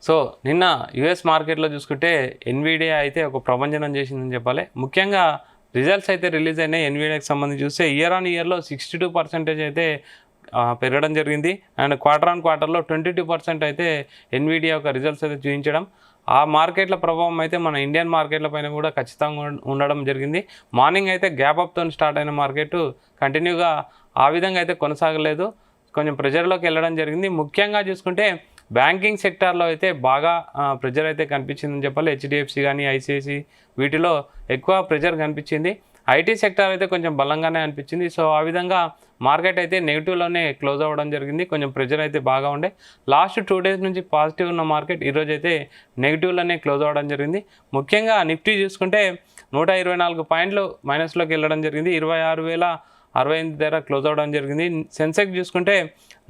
So నిన్న US మార్కెట్లో చూసుకుంటే ఎన్విడియా అయితే ఒక ప్రభంజనం చేసిందని చెప్పాలి. ముఖ్యంగా రిజల్ట్స్ అయితే రిలీజ్ అయినాయి. ఎన్విడియాకి సంబంధించి చూస్తే ఇయర్ ఆన్ ఇయర్లో 62% అయితే పెరగడం జరిగింది. అండ్ క్వార్టర్ ఆన్ క్వార్టర్లో 22% అయితే ఎన్విడియా యొక్క రిజల్ట్స్ అయితే చూపించడం, ఆ మార్కెట్ల ప్రభావం అయితే మన ఇండియన్ మార్కెట్ల పైన కూడా ఖచ్చితంగా ఉండడం జరిగింది. మార్నింగ్ అయితే గ్యాప్ అప్తో స్టార్ట్ అయిన మార్కెట్ కంటిన్యూగా ఆ విధంగా అయితే కొనసాగలేదు, కొంచెం ప్రెజర్లోకి వెళ్ళడం జరిగింది. ముఖ్యంగా చూసుకుంటే బ్యాంకింగ్ సెక్టార్లో అయితే బాగా ప్రెజర్ అయితే కనిపించిందని చెప్పాలి. హెచ్డిఎఫ్సి కానీ ఐసిఐసి వీటిలో ఎక్కువ ప్రెజర్ కనిపించింది. ఐటీ సెక్టార్ అయితే కొంచెం బలంగానే అనిపించింది. సో ఆ విధంగా మార్కెట్ అయితే నెగిటివ్లోనే క్లోజ్ అవ్వడం జరిగింది. కొంచెం ప్రెజర్ అయితే బాగా ఉండే. లాస్ట్ 2 days నుంచి పాజిటివ్ ఉన్న మార్కెట్ ఈరోజు అయితే నెగిటివ్లోనే క్లోజ్ అవ్వడం జరిగింది. ముఖ్యంగా నిఫ్టీ చూసుకుంటే 124 పాయింట్లు మైనస్లోకి వెళ్ళడం జరిగింది. 26,068 దగ్గర క్లోజ్ అవ్వడం జరిగింది. సెన్సెక్స్ చూసుకుంటే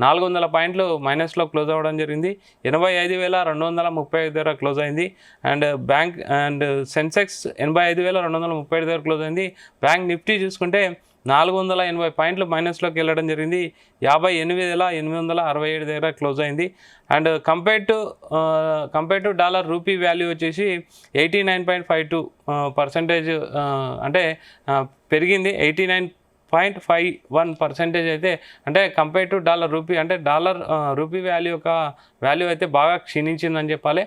400 పాయింట్లు మైనస్లో క్లోజ్ అవ్వడం జరిగింది. 85,235 దగ్గర క్లోజ్ అయింది. అండ్ సెన్సెక్స్ 85,235 దగ్గర క్లోజ్ అయింది. బ్యాంక్ నిఫ్టీ చూసుకుంటే 480 పాయింట్లు మైనస్లోకి వెళ్ళడం జరిగింది. 58,867 దగ్గర క్లోజ్ అయింది. And compare to dollar rupee value వచ్చేసి 89.52% అంటే పెరిగింది. 89.51% అయితే అంటే కంపేర్ టు డాలర్ రూపీ అంటే డాలర్ రూపీ వాల్యూ అయితే బాగా క్షీణించిందని చెప్పాలి.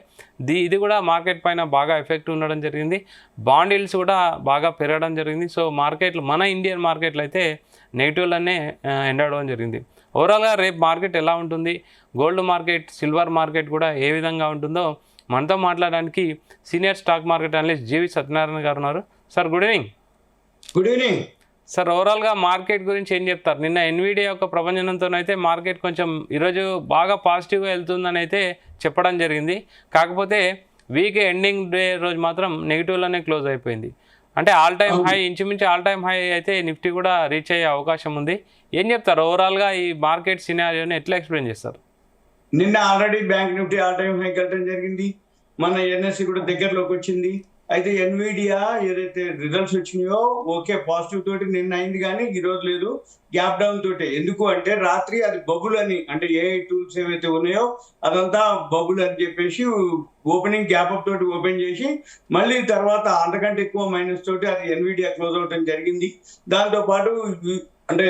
ఇది కూడా మార్కెట్ పైన బాగా ఎఫెక్ట్ ఉండడం జరిగింది. బాండ్ yields కూడా బాగా పెరగడం జరిగింది. సో మార్కెట్లు మన ఇండియన్ మార్కెట్లు అయితే నెగిటివ్లోనే ఎండ్ అవ్వడం జరిగింది. ఓవరాల్గా రేపు మార్కెట్ ఎలా ఉంటుంది, గోల్డ్ మార్కెట్, సిల్వర్ మార్కెట్ కూడా ఏ విధంగా ఉంటుందో మనతో మాట్లాడడానికి సీనియర్ స్టాక్ మార్కెట్ అనలిస్ట్ జీవి సత్యనారాయణ గారు ఉన్నారు. Sir good evening. Good evening sir, ఓవరాల్గా మార్కెట్ గురించి ఏం చెప్తారు? నిన్న ఎన్విడియా యొక్క ప్రభంజనంతోనైతే మార్కెట్ కొంచెం ఈరోజు బాగా పాజిటివ్గా వెళ్తుందని అయితే చెప్పడం జరిగింది. కాకపోతే వీక్ ఎండింగ్ డే రోజు మాత్రం నెగిటివ్లోనే క్లోజ్ అయిపోయింది. అంటే ఇంచుమించు ఆల్ టైమ్ హై అయితే నిఫ్టీ కూడా రీచ్ అయ్యే అవకాశం ఉంది. ఏం చెప్తారు ఓవరాల్గా ఈ మార్కెట్ సినారియోని ఎట్లా ఎక్స్ప్లెయిన్ చేస్తారు? నిన్న already bank Nifty all time high వెళ్ళడం జరిగింది. మన ఎన్ఎస్సి కూడా దగ్గరలోకి వచ్చింది. అయితే ఎన్విడియా ఏదైతే రిజల్ట్స్ వచ్చినాయో ఓకే పాజిటివ్ తోటి నిన్న అయింది, కానీ ఈ రోజు లేదు, గ్యాప్ డౌన్ తోటే. ఎందుకు అంటే రాత్రి అది బబుల్ అని, అంటే ఏఐ టూల్స్ ఏవైతే ఉన్నాయో అదంతా బబుల్ అని చెప్పేసి ఓపెనింగ్ గ్యాప్ అప్ తోటి ఓపెన్ చేసి మళ్ళీ తర్వాత అంతకంటే ఎక్కువ మైనస్ తోటి అది ఎన్విడియా క్లోజ్ అవడం జరిగింది. దాంతోపాటు అంటే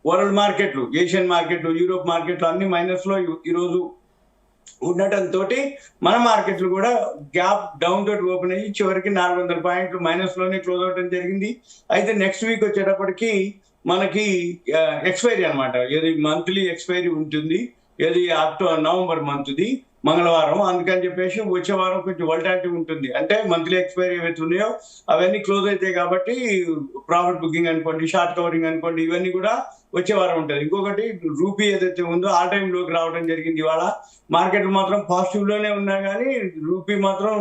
వరల్డ్ మార్కెట్లు, ఏషియన్ మార్కెట్లు, యూరోప్ మార్కెట్లు అన్ని మైనస్ లో ఈరోజు ఉండటంతో మన మార్కెట్లు కూడా గ్యాప్ డౌన్ తోటి ఓపెన్ అయ్యి చివరికి 400 పాయింట్లు మైనస్ లోనే క్లోజ్ అవడం జరిగింది. అయితే నెక్స్ట్ వీక్ వచ్చేటప్పటికి మనకి ఎక్స్పైరీ అనమాట, ఏది మంత్లీ ఎక్స్పైరీ ఉంటుంది, ఏది నవంబర్ మంత్ది మంగళవారం. అందుకని చెప్పేసి వచ్చే వారం కొంచెం వోల్టాలిటీ ఉంటుంది. అంటే మంత్లీ ఎక్స్పైరీ ఏవైతే ఉన్నాయో అవన్నీ క్లోజ్ అవుతాయి కాబట్టి ప్రాఫిట్ బుకింగ్ అనుకోండి, షార్ట్ కవరింగ్ అనుకోండి, ఇవన్నీ కూడా వచ్చే వారం ఉంటుంది. ఇంకొకటి రూపీ ఏదైతే ఉందో ఆల్ టైమ్ లోకి రావడం జరిగింది. ఇవాళ మార్కెట్ మాత్రం పాజిటివ్ లోనే ఉన్నా కానీ రూపీ మాత్రం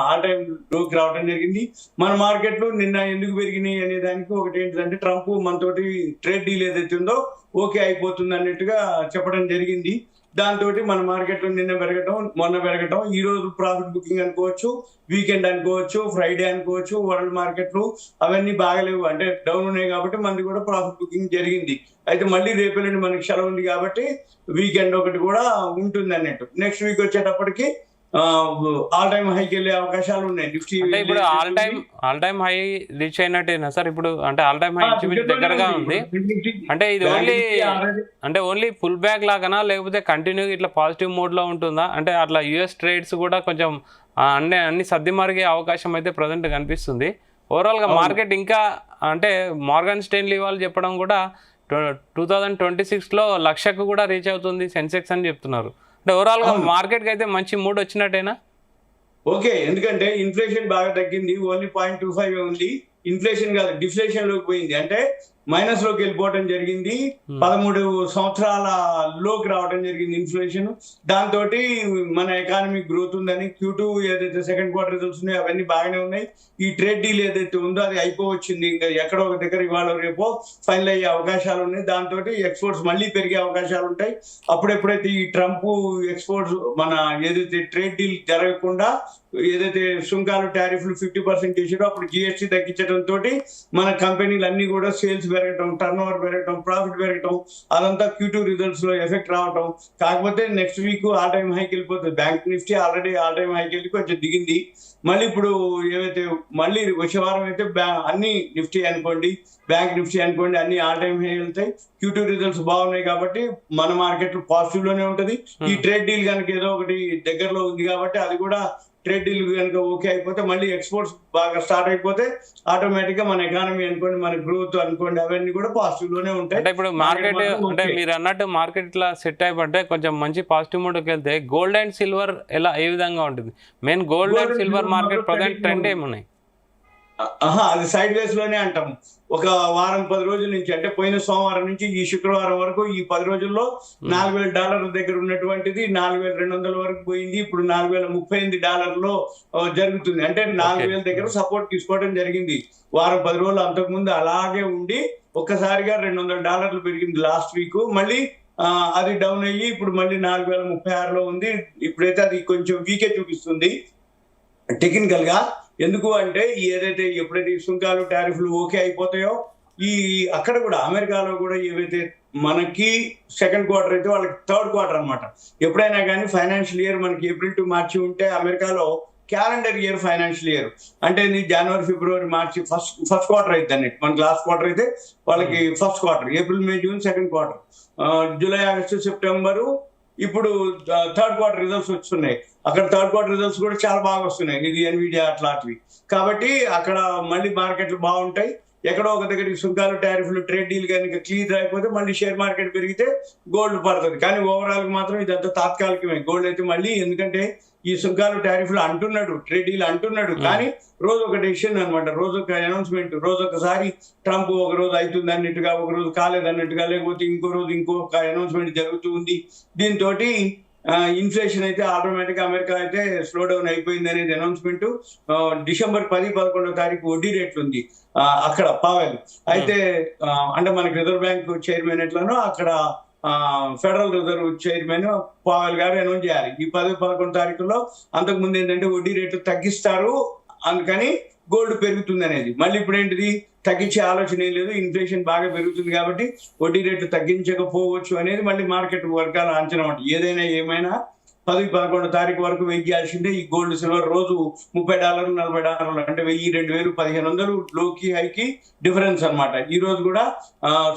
ఆల్ టైమ్ లోకి రావడం జరిగింది. మన మార్కెట్లు నిన్న ఎందుకు పెరిగినాయి అనే దానికి ఒకటి ఏంటంటే ట్రంప్ మనతోటి ట్రేడ్ డీల్ ఏదైతే ఉందో ఓకే అయిపోతుంది అన్నట్టుగా చెప్పడం జరిగింది. దాంతో మన మార్కెట్లో నిన్న పెరగటం, మొన్న పెరగటం, ఈ రోజు ప్రాఫిట్ బుకింగ్ అనుకోవచ్చు, వీకెండ్ అనుకోవచ్చు, ఫ్రైడే అనుకోవచ్చు, వరల్డ్ మార్కెట్లు అవన్నీ బాగలేవు, అంటే డౌన్ ఉన్నాయి కాబట్టి మనది కూడా ప్రాఫిట్ బుకింగ్ జరిగింది. అయితే మళ్ళీ రేపెల్లుండి మనకి సెలవు ఉంది కాబట్టి వీకెండ్ ఒకటి కూడా ఉంటుంది అన్నట్టు. నెక్స్ట్ వీక్ వచ్చేటప్పటికి ఆల్ టైమ్ హైకి వెళ్ళే అవకాశాలు ఉన్నాయి. నిఫ్టీ ఇప్పుడు ఆల్ టైమ్ హై రీచ్ అయినట్టేనా సార్? ఇప్పుడు అంటే ఆల్ టైమ్ హై దగ్గరగా ఉంది. అంటే ఇది ఓన్లీ పుల్ బ్యాక్ లాగానా, లేకపోతే కంటిన్యూ ఇట్లా పాజిటివ్ మోడ్ లో ఉంటుందా? అంటే అట్లా యుఎస్ ట్రేడ్స్ కూడా కొంచెం అన్ని సర్ది మరిగే అవకాశం అయితే ప్రజెంట్ కనిపిస్తుంది. ఓవరాల్గా మార్కెట్ ఇంకా అంటే మార్గన్ స్టెన్లీ వాళ్ళు చెప్పడం కూడా 2026లో 1,00,000కు కూడా రీచ్ అవుతుంది సెన్సెక్స్ అని చెప్తున్నారు. అంటే ఓవరాల్గా మార్కెట్కి అయితే మంచి మూడ్ వచ్చినట్టేనా? ఓకే, ఎందుకంటే ఇన్ఫ్లేషన్ బాగా తగ్గింది, ఓన్లీ 0.25 ఉంది. ఇన్ఫ్లేషన్ కాదు, డిఫ్లేషన్ లోకి పోయింది, అంటే మైనస్ లోకి వెళ్ళిపోవడం జరిగింది. 13 సంవత్సరాల లోకి రావడం జరిగింది ఇన్ఫ్లేషన్. దాంతో మన ఎకానమిక్ గ్రోత్ ఉందని Q2 ఏదైతే సెకండ్ క్వార్టర్ రిజల్ట్స్ ఉన్నాయో అవన్నీ బాగానే ఉన్నాయి. ఈ ట్రేడ్ డీల్ ఏదైతే ఉందో అది అయిపోవచ్చింది, ఇంకా ఎక్కడో ఒక దగ్గర ఇవాళ రేపో ఫైనల్ అయ్యే అవకాశాలు ఉన్నాయి. దాంతో ఎక్స్పోర్ట్స్ మళ్ళీ పెరిగే అవకాశాలు ఉంటాయి. అప్పుడెప్పుడైతే ఈ ట్రంప్ ఎక్స్పోర్ట్స్ మన ఏదైతే ట్రేడ్ డీల్ జరగకుండా ఏదైతే సుంకాలు టారిఫ్లు 50% చేసారో అప్పుడు GST తగ్గించడంతో మన కంపెనీలు అన్ని కూడా సేల్స్ పెరగటం, టర్న్ ఓవర్ పెరగటం, ప్రాఫిట్ పెరగటం, అదంతా Q2 రిజల్ట్స్ లో ఎఫెక్ట్ రావటం. కాకపోతే నెక్స్ట్ వీక్ ఆల్ టైమ్ హైకి వెళ్ళిపోతుంది. Bank Nifty already all time హైకి వెళ్ళి కొంచెం దిగింది. మళ్ళీ ఇప్పుడు ఏవైతే మళ్ళీ వచ్చే వారం అయితే అన్ని నిఫ్టీ అనుకోండి, బ్యాంక్ నిఫ్టీ అనుకోండి, అన్ని ఆల్ టైమ్ హై వెళ్తాయి. Q2 రిజల్ట్స్ బాగున్నాయి కాబట్టి మన మార్కెట్ పాజిటివ్ లోనే ఉంటది. ఈ ట్రేడ్ డీల్ కనుక ఏదో ఒకటి దగ్గరలో ఉంది కాబట్టి అది కూడా ట్రేడ్ డీల్ కనుక ఓకే అయిపోతే మళ్ళీ ఎక్స్పోర్ట్స్ బాగా స్టార్ట్ అయిపోతే ఆటోమేటిక్ గా మన ఎకానమీ అనుకోండి, మన గ్రోత్ అనుకోండి, అవన్నీ కూడా పాజిటివ్ లోనే ఉంటాయి. అంటే ఇప్పుడు మార్కెట్ అంటే మీరు అన్నట్టు మార్కెట్ ఇట్లా సెట్ అయిపోతే కొంచెం మంచి పాజిటివ్ మోడ్కి వెళ్తే గోల్డ్ అండ్ సిల్వర్ ఏ విధంగా ఉంటుంది? Main gold and silver market present trend ఏమున్నాయి? అది సైడ్ వేస్ లోనే అంటాం. ఒక వారం 10 రోజుల నుంచి, అంటే పోయిన సోమవారం నుంచి ఈ శుక్రవారం వరకు ఈ 10 రోజుల్లో $4,000 దగ్గర ఉన్నటువంటిది 4,200 వరకు పోయింది. ఇప్పుడు $4,038 జరుగుతుంది. అంటే 4,000 దగ్గర సపోర్ట్ తీసుకోవడం జరిగింది. వారం 10 రోజులు అంతకుముందు అలాగే ఉండి ఒక్కసారిగా $200 పెరిగింది లాస్ట్ వీక్. మళ్ళీ అది డౌన్ అయ్యి ఇప్పుడు మళ్ళీ 4,036లో ఉంది. ఇప్పుడైతే అది కొంచెం వీకే చూపిస్తుంది టెక్నికల్ గా. ఎందుకు అంటే ఏదైతే ఎప్పుడైతే ఈ సుంకాలు టారిఫ్లు ఓకే అయిపోతాయో అక్కడ కూడా అమెరికాలో కూడా ఏవైతే మనకి సెకండ్ క్వార్టర్ అయితే వాళ్ళకి థర్డ్ క్వార్టర్ అన్నమాట. ఎప్పుడైనా కానీ ఫైనాన్షియల్ ఇయర్ మనకి ఏప్రిల్ టు మార్చి ఉంటే అమెరికాలో క్యాలెండర్ ఇయర్ ఫైనాన్షియల్ ఇయర్ అంటే జనవరి, ఫిబ్రవరి, మార్చి ఫస్ట్ క్వార్టర్ అయితే అన్నట్టు. మనకి లాస్ట్ క్వార్టర్ అయితే వాళ్ళకి first quarter, April, May, June second quarter, July, August, September ఇప్పుడు థర్డ్ క్వార్టర్ రిజల్ట్స్ వస్తున్నాయి. అక్కడ థర్డ్ క్వార్టర్ రిజల్ట్స్ కూడా చాలా బాగా వస్తున్నాయి, ఇది ఎన్విడియా అట్లాంటివి. కాబట్టి అక్కడ మళ్ళీ మార్కెట్లు బాగుంటాయి. ఎక్కడో ఒక దగ్గర సుంకాలు, టారిఫ్లు, ట్రేడ్ డీల్ కనుక క్లియర్ అయిపోతే మళ్ళీ షేర్ మార్కెట్ పెరిగితే గోల్డ్ పడుతుంది. కానీ ఓవరాల్ మాత్రం ఇదంతా తాత్కాలికమే. గోల్డ్ అయితే మళ్ళీ, ఎందుకంటే ఈ సుంకాలు, టారిఫ్లు అంటున్నాడు, ట్రేడ్ డీల్ అంటున్నాడు, కానీ రోజు ఒక డెసిషన్ అనమాట, రోజు ఒక అనౌన్స్మెంట్. రోజు ఒకసారి ట్రంప్ ఒక రోజు అవుతుంది అన్నట్టుగా, ఒక రోజు కాలేదన్నట్టుగా, లేకపోతే ఇంకో రోజు ఇంకొక అనౌన్స్మెంట్ జరుగుతూ ఉంది. దీంతో ఇన్ఫ్లేషన్ అయితే ఆటోమేటిక్ అమెరికా అయితే స్లో డౌన్ అయిపోయింది అనేది అనౌన్స్మెంట్. డిసెంబర్ 10-11 వడ్డీ రేట్లు ఉంది అక్కడ పావెల్ అయితే. అంటే మనకి రిజర్వ్ బ్యాంక్ చైర్మన్ ఎట్లనో అక్కడ ఫెడరల్ రిజర్వ్ చైర్మన్ పావెల్ గారు అనౌన్స్ చేయాలి ఈ 10-11 అంతకు ముందు ఏంటంటే వడ్డీ రేట్లు తగ్గిస్తారు, అందుకని గోల్డ్ పెరుగుతుంది అనేది. మళ్ళీ ఇప్పుడు ఏంటిది, తగ్గించే ఆలోచన ఏం లేదు, ఇన్ఫ్లేషన్ బాగా పెరుగుతుంది కాబట్టి వడ్డీ రేట్లు తగ్గించకపోవచ్చు అనేది మళ్ళీ మార్కెట్ వర్గాల అంచనా. ఏదైనా ఏమైనా 10-11 వరకు వెయిట్ చేయాల్సిందే. ఈ గోల్డ్ సిల్వర్ రోజు $30, $40, అంటే 1000, 2000, 1500 లోకి హైకి డిఫరెన్స్ అనమాట. ఈ రోజు కూడా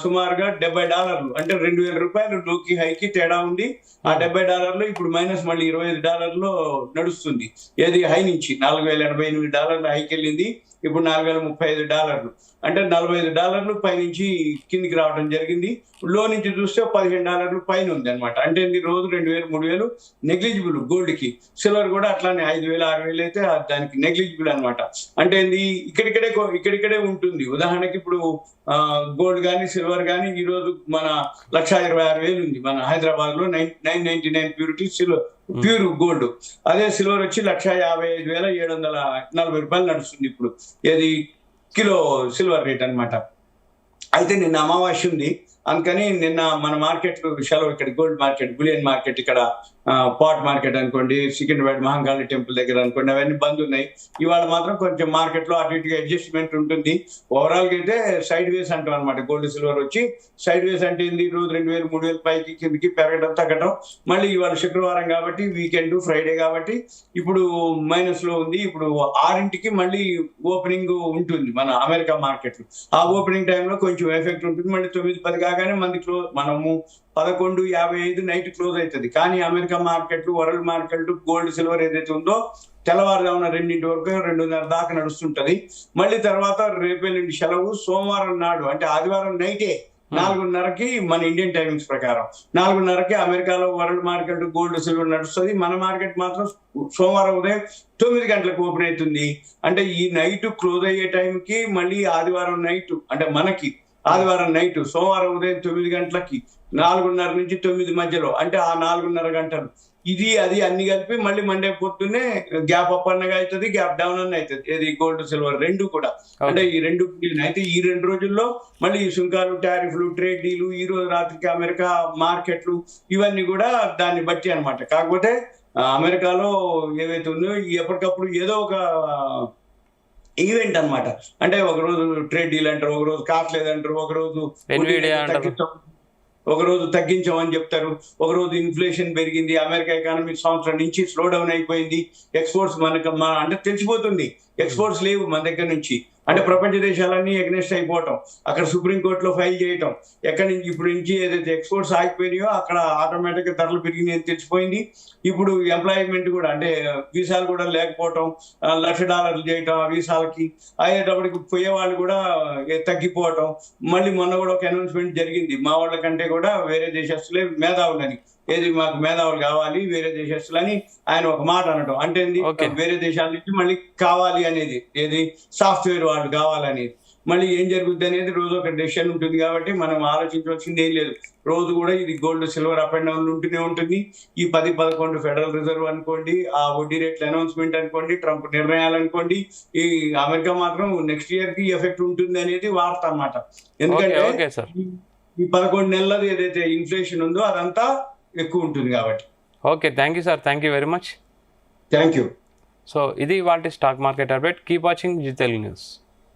సుమారుగా $70, అంటే $2,000 లోకి హైకి తేడా ఉంది. ఆ $70 ఇప్పుడు మైనస్ మళ్ళీ $25 నడుస్తుంది. ఏది హై నుంచి $4,088 హైకి వెళ్ళింది, ఇప్పుడు $4,035, అంటే $45 పైనుంచి కిందికి రావడం జరిగింది. లో నుంచి చూస్తే $15 పైన ఉంది అనమాట. అంటే రోజు 2,000, 3,000 నెగ్లిజిబుల్ గోల్డ్ కి. సిల్వర్ కూడా అట్లానే 5,000, 6,000 అయితే దానికి నెగ్లిజిబుల్ అనమాట. అంటే ఇక్కడిక్కడే ఉంటుంది. ఉదాహరణకి ఇప్పుడు గోల్డ్ కానీ సిల్వర్ కానీ ఈ రోజు మన 1,26,000 ఉంది మన హైదరాబాద్ లో. 999 ప్యూరిటీ సిల్వర్ ప్యూర్ గోల్డ్. అదే సిల్వర్ వచ్చి 1,55,740 నడుస్తుంది ఇప్పుడు. ఏది కిలో సిల్వర్ రేట్ అనమాట. అయితే నిన్న అమావాస్య ఉంది, అందుకని నిన్న మన మార్కెట్ సెలవు. ఇక్కడ గోల్డ్ మార్కెట్, బులియన్ మార్కెట్, ఇక్కడ పాట్ మార్కెట్ అనుకోండి, సికింద్రాబాద్ మహంకాళి టెంపుల్ దగ్గర అనుకోండి, అవన్నీ బంద్ ఉన్నాయి. ఇవాళ మాత్రం కొంచెం మార్కెట్ లో అటు ఇటుగా అడ్జస్ట్మెంట్ ఉంటుంది. ఓవరాల్ గా అయితే సైడ్ వేస్ అంటాం అనమాట. గోల్డ్ సిల్వర్ వచ్చి సైడ్ వేస్ అంటే రోజు 2,000, 3,000 పైకి కిందికి పెరగడం తగ్గడం. మళ్ళీ ఇవాళ శుక్రవారం కాబట్టి, వీకెండ్ ఫ్రైడే కాబట్టి ఇప్పుడు మైనస్ లో ఉంది. ఇప్పుడు 6ంటికి మళ్ళీ ఓపెనింగ్ ఉంటుంది మన అమెరికా మార్కెట్. ఆ ఓపెనింగ్ టైంలో కొంచెం ఎఫెక్ట్ ఉంటుంది. మళ్ళీ 9-10 కాగానే మనము 11:55 నైట్ క్లోజ్ అవుతుంది. కానీ America market, world market, gold silver ఏదైతే ఉందో తెల్లవారుజామున 2 వరకు 2:30 దాకా నడుస్తుంటది. మళ్ళీ తర్వాత రేపెల్లుండి సెలవు. సోమవారం నాడు అంటే ఆదివారం నైటే 4:30కి మన ఇండియన్ టైమింగ్స్ ప్రకారం 4:30కి అమెరికాలో వరల్డ్ మార్కెట్, గోల్డ్ సిల్వర్ నడుస్తుంది. మన మార్కెట్ మాత్రం సోమవారం ఉదయం 9 గంటలకు ఓపెన్ అవుతుంది. అంటే ఈ నైట్ క్లోజ్ అయ్యే టైంకి మళ్ళీ ఆదివారం నైట్, అంటే మనకి ఆదివారం నైట్ సోమవారం ఉదయం 9 గంటలకి 4:30 నుంచి 9 మధ్యలో, అంటే ఆ 4:30 గంటలు ఇది అది అన్ని కలిపి మళ్ళీ మండే పొద్దున్నే గ్యాప్ అప్ అన్నగా అవుతుంది, గ్యాప్ డౌన్ అన్న అవుతుంది. ఏది గోల్డ్ సిల్వర్ రెండు కూడా. అంటే ఈ రెండు అయితే ఈ 2 రోజుల్లో మళ్ళీ ఈ సుంకాలు, టారిఫ్లు, ట్రేడ్ డీలు, ఈ రోజు రాత్రికి అమెరికా మార్కెట్లు, ఇవన్నీ కూడా దాన్ని బట్టి అనమాట. కాకపోతే అమెరికాలో ఏవైతే ఉన్నాయో ఎప్పటికప్పుడు ఏదో ఒక ఈవెంట్ అన్నమాట. అంటే ఒకరోజు ట్రేడ్ డీల్ అంటారు, ఒకరోజు కాట్లేదంటారు, ఒకరోజు ఎన్విడియా అంటారు. ఒకరోజు తగ్గించామని చెప్తారు, ఒకరోజు ఇన్ఫ్లేషన్ పెరిగింది, అమెరికా ఎకానమీ సంవత్సరం నుంచి స్లో డౌన్ అయిపోయింది, ఎక్స్పోర్ట్స్ అంటే తెలిసిపోతుంది, ఎక్స్పోర్ట్స్ లేవు మన దగ్గర నుంచి. అంటే ప్రపంచ దేశాలన్నీ ఎగ్నెస్ట్ అయిపోవటం, అక్కడ సుప్రీంకోర్టులో ఫైల్ చేయటం, ఎక్కడి నుంచి ఇప్పుడు నుంచి ఏదైతే ఎక్స్పోర్ట్స్ ఆగిపోయినాయో అక్కడ ఆటోమేటిక్ గా ధరలు పెరిగినాయి అని తెలిసిపోయింది. ఇప్పుడు ఎంప్లాయ్మెంట్ కూడా అంటే వీసాలు కూడా లేకపోవటం, $1,00,000 చేయటం ఆ వీసాలకి, అయ్యేటప్పటికి పోయే వాళ్ళు కూడా తగ్గిపోవటం. మళ్ళీ మొన్న కూడా ఒక అనౌన్స్మెంట్ జరిగింది, మా వాళ్ళ కంటే కూడా వేరే దేశస్తులే మేధావులని, ఏది మాకు మేధావులు కావాలి వేరే దేశస్తులని ఆయన ఒక మాట అనడం. అంటే వేరే దేశాల నుంచి మళ్ళీ కావాలి అనేది, ఏది సాఫ్ట్వేర్ వాళ్ళు కావాలనేది. మళ్ళీ ఏం జరుగుద్ది అనేది రోజు ఒక డెసిషన్ ఉంటుంది కాబట్టి మనం ఆలోచించవలసింది ఏం లేదు. రోజు కూడా ఇది gold silver up and down ఉంటూనే ఉంటుంది. ఈ 10-11 ఫెడరల్ రిజర్వ్ అనుకోండి, ఆ వడ్డీ రేట్ల అనౌన్స్మెంట్ అనుకోండి, ట్రంప్ నిర్ణయాలు అనుకోండి, ఈ అమెరికా మాత్రం నెక్స్ట్ ఇయర్ కి ఎఫెక్ట్ ఉంటుంది అనేది వార్త అన్నమాట. ఎందుకంటే ఈ 11 నెలలది ఏదైతే ఇన్ఫ్లేషన్ ఉందో అదంతా ఎక్కువ ఉంటుంది కాబట్టి. Okay, thank you sir, thank you very much. Thank you. So ఇది వాటి stock market update. Keep watching Zee Telugu news.